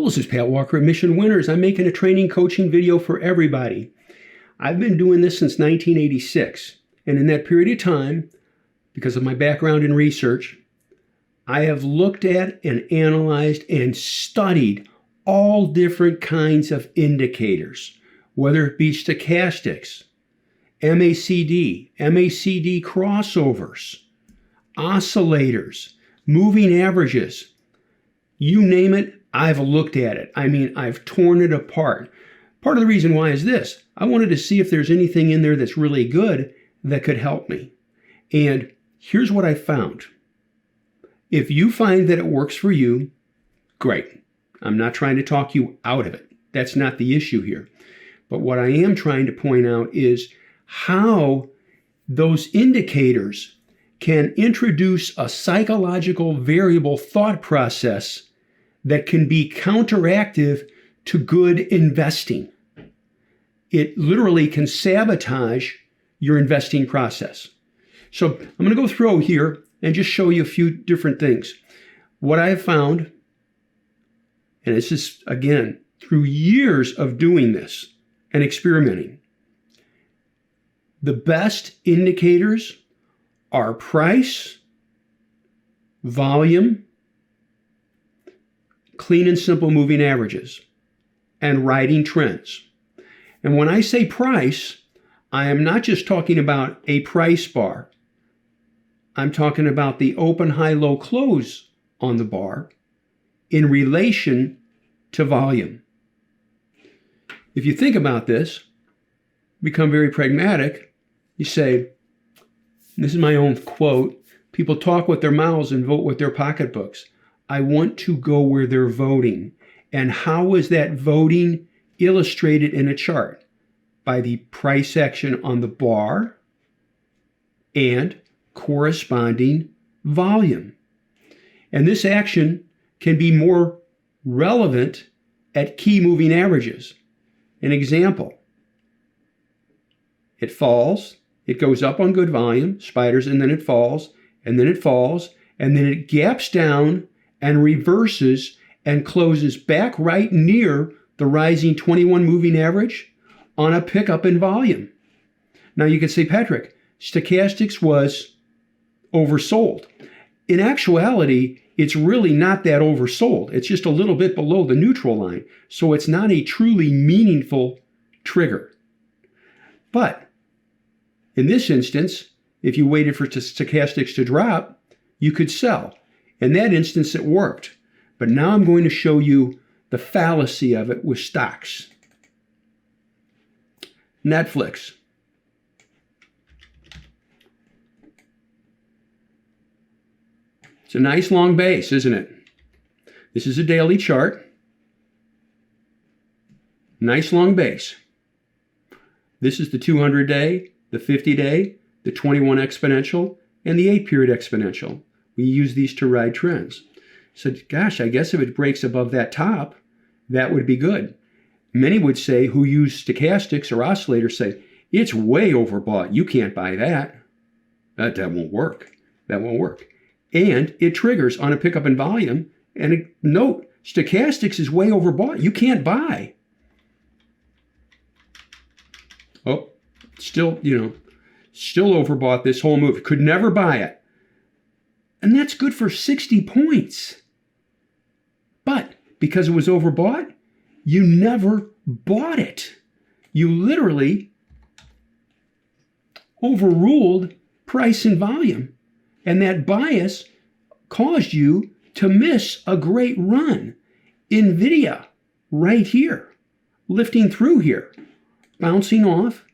Well, this is Pat Walker at Mission Winners. I'm making a training coaching video for everybody. I've been doing this since 1986. And in that period of time, because of my background in research, I have looked at and analyzed and studied all different kinds of indicators, whether it be stochastics, MACD crossovers, oscillators, moving averages, you name it, I've looked at it. I mean, I've torn it apart. Part of the reason why is this. I wanted to see if there's anything in there that's really good that could help me. And here's what I found. If you find that it works for you, great. I'm not trying to talk you out of it. That's not the issue here. But what I am trying to point out is how those indicators can introduce a psychological variable thought process that can be counteractive to good investing. It literally can sabotage your investing process. So I'm going to go through here and just show you a few different things. What I have found, and this is, again, through years of doing this and experimenting, the best indicators are price, volume, clean and simple moving averages, and riding trends. And when I say price, I am not just talking about a price bar. I'm talking about the open, high, low, close on the bar in relation to volume. If you think about this, become very pragmatic, you say, this is my own quote, people talk with their mouths and vote with their pocketbooks. I want to go where they're voting. And how is that voting illustrated in a chart? By the price action on the bar and corresponding volume. And this action can be more relevant at key moving averages. An example, it falls, it goes up on good volume, spiders, and then it falls, and then it falls, and then it gaps down and reverses and closes back right near the rising 21 moving average on a pickup in volume. Now you could say, Patrick, stochastics was oversold. In actuality, it's really not that oversold. It's just a little bit below the neutral line. So it's not a truly meaningful trigger. But in this instance, if you waited for stochastics to drop, you could sell. In that instance, it worked. But now I'm going to show you the fallacy of it with stocks. Netflix. It's a nice long base, isn't it? This is a daily chart. Nice long base. This is the 200-day, the 50-day, the 21 exponential, and the 8-period exponential. We use these to ride trends. So, gosh, I guess if it breaks above that top, that would be good. Many would say, who use stochastics or oscillators, say, it's way overbought. You can't buy that. That won't work. That won't work. And it triggers on a pickup in volume. And note, stochastics is way overbought. You can't buy. Oh, still overbought this whole move. Could never buy it. And that's good for 60 points. But because it was overbought, you never bought it. You literally overruled price and volume. And that bias caused you to miss a great run. NVIDIA, right here, lifting through here, bouncing off,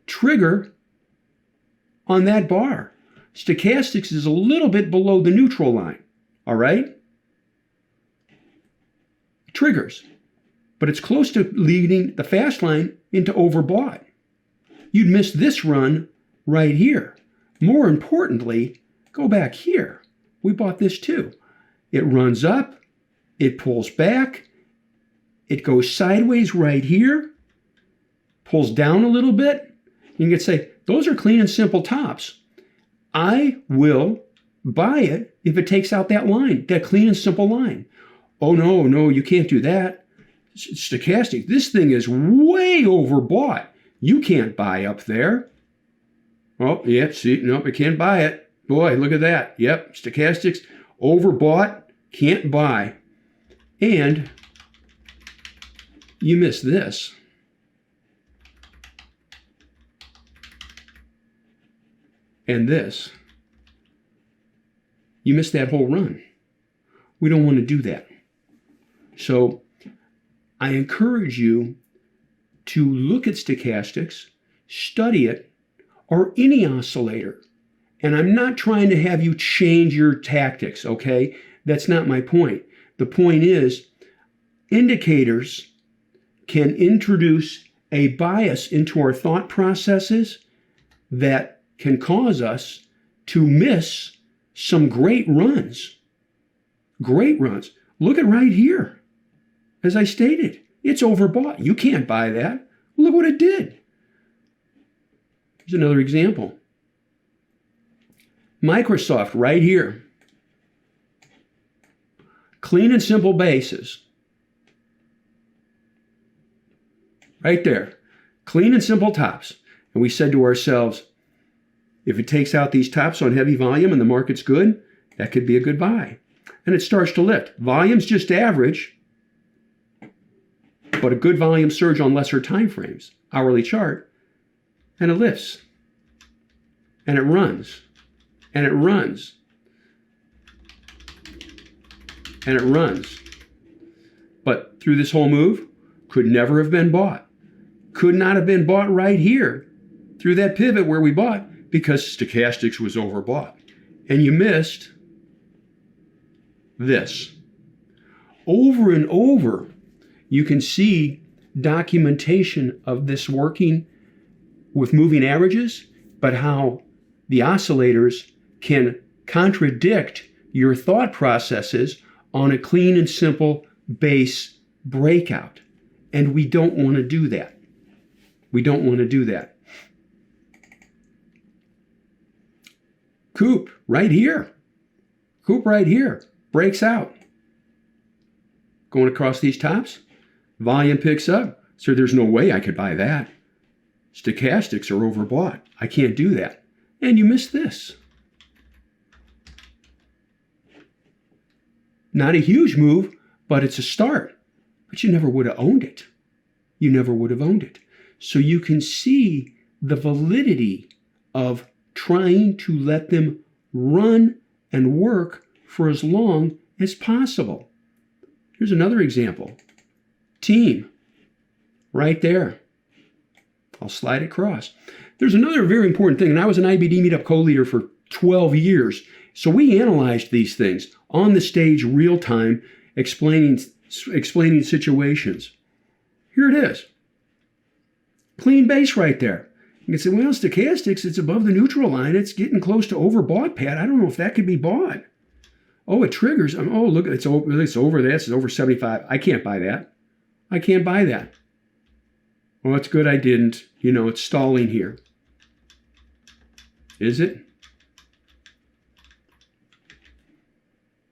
trigger on that bar. Stochastics is a little bit below the neutral line, all right? Triggers, but it's close to leading the fast line into overbought. You'd miss this run right here. More importantly, go back here. We bought this too. It runs up, it pulls back, it goes sideways right here, pulls down a little bit. You can say, those are clean and simple tops. I will buy it if it takes out that line, that clean and simple line. Oh, no, you can't do that. Stochastic, this thing is way overbought. You can't buy up there. Oh, yeah, see, nope, I can't buy it. Boy, look at that. Yep, stochastics, overbought, can't buy. And you miss this. And this. You miss that whole run. We don't want to do that. So I encourage you to look at stochastics, study it, or any oscillator. And I'm not trying to have you change your tactics, okay? That's not my point. The point is, indicators can introduce a bias into our thought processes that can cause us to miss some great runs. Great runs. Look at right here. As I stated, it's overbought. You can't buy that. Look what it did. Here's another example. Microsoft right here. Clean and simple bases. Right there. Clean and simple tops. And we said to ourselves, if it takes out these tops on heavy volume and the market's good, that could be a good buy. And it starts to lift. Volume's just average, but a good volume surge on lesser time frames, hourly chart, and it lifts. And it runs. And it runs. And it runs. But through this whole move, could never have been bought. Could not have been bought right here through that pivot where we bought because stochastics was overbought. And you missed this. Over and over, you can see documentation of this working with moving averages, but how the oscillators can contradict your thought processes on a clean and simple base breakout. And we don't want to do that. We don't want to do that. Coop right here. Coop right here breaks out. Going across these tops, volume picks up. So there's no way I could buy that. Stochastics are overbought. I can't do that. And you miss this. Not a huge move, but it's a start. But you never would have owned it. You never would have owned it. So you can see the validity of trying to let them run and work for as long as possible. Here's another example. Team, right there. I'll slide across. There's another very important thing, and I was an IBD Meetup co-leader for 12 years. So we analyzed these things on the stage, real time, explaining situations. Here it is. Clean base right there. You can say, well, stochastics, it's above the neutral line. It's getting close to overbought, Pat. I don't know if that could be bought. Oh, it triggers. Oh, look, it's over this. It's over 75. I can't buy that. I can't buy that. Well, it's good I didn't. It's stalling here. Is it?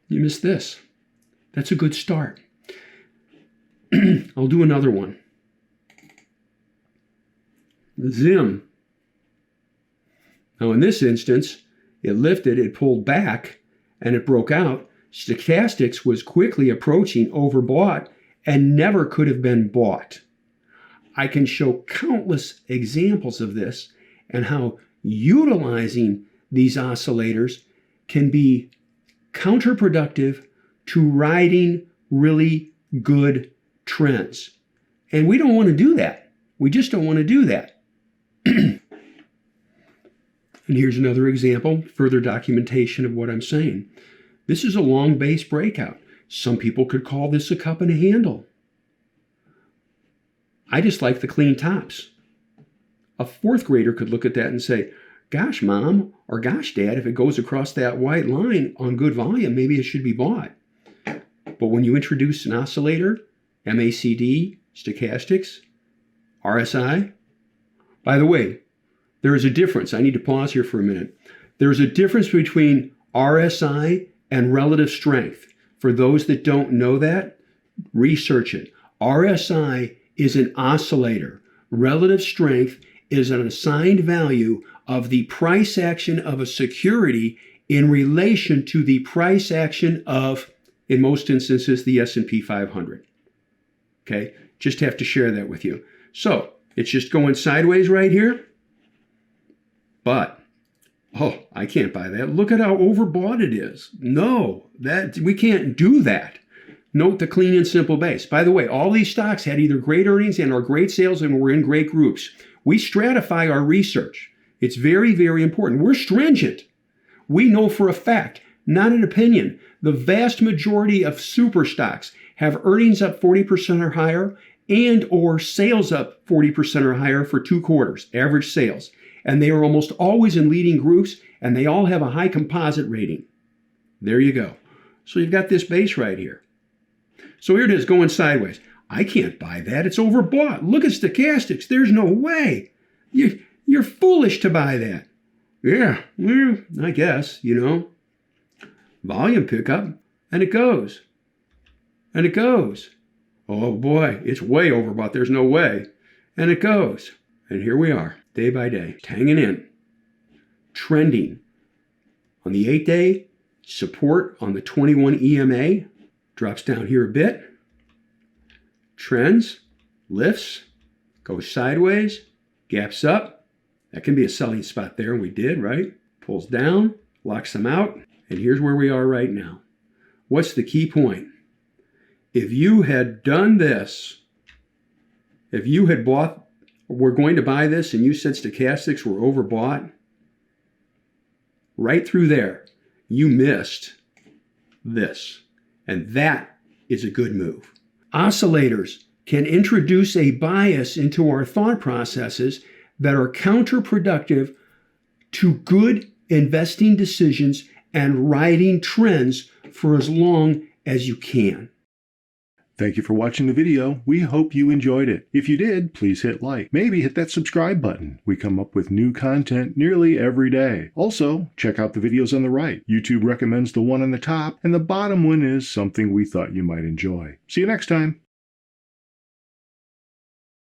You missed this. That's a good start. I'll do another one. Zim. Now, in this instance, it lifted, it pulled back, and it broke out. Stochastics was quickly approaching overbought and never could have been bought. I can show countless examples of this and how utilizing these oscillators can be counterproductive to riding really good trends. And we don't want to do that. We just don't want to do that. And here's another example, further documentation of what I'm saying. This is a long base breakout. Some people could call this a cup and a handle. I just like the clean tops. A fourth grader could look at that and say, gosh, Mom, or gosh, Dad, if it goes across that white line on good volume, maybe it should be bought. But when you introduce an oscillator, MACD, stochastics, RSI, by the way, there is a difference. I need to pause here for a minute. There's a difference between RSI and relative strength. For those that don't know that, research it. RSI is an oscillator. Relative strength is an assigned value of the price action of a security in relation to the price action of, in most instances, the S&P 500. Okay, just have to share that with you. So it's just going sideways right here. But, oh, I can't buy that. Look at how overbought it is. No, we can't do that. Note the clean and simple base. By the way, all these stocks had either great earnings and or great sales and were in great groups. We stratify our research. It's very, very important. We're stringent. We know for a fact, not an opinion, the vast majority of super stocks have earnings up 40% or higher and or sales up 40% or higher for 2 quarters, average sales. And they are almost always in leading groups, and they all have a high composite rating. There you go. So you've got this base right here. So here it is going sideways. I can't buy that. It's overbought. Look at stochastics. There's no way. You're foolish to buy that. Yeah, well, I guess, Volume pickup, and it goes. And it goes. Oh boy, it's way overbought. There's no way. And it goes. And here we are, day by day, hanging in, trending. On the 8-day, support on the 21 EMA, drops down here a bit, trends, lifts, goes sideways, gaps up. That can be a selling spot there, and we did, right? Pulls down, locks them out, and here's where we are right now. What's the key point? If you had done this, if you had bought, we're going to buy this, and you said stochastics were overbought, right through there, you missed this. And that is a good move. Oscillators can introduce a bias into our thought processes that are counterproductive to good investing decisions and riding trends for as long as you can. Thank you for watching the video. We hope you enjoyed it. If you did, please hit like. Maybe hit that subscribe button. We come up with new content nearly every day. Also, check out the videos on the right. YouTube recommends the one on the top, and the bottom one is something we thought you might enjoy. See you next time.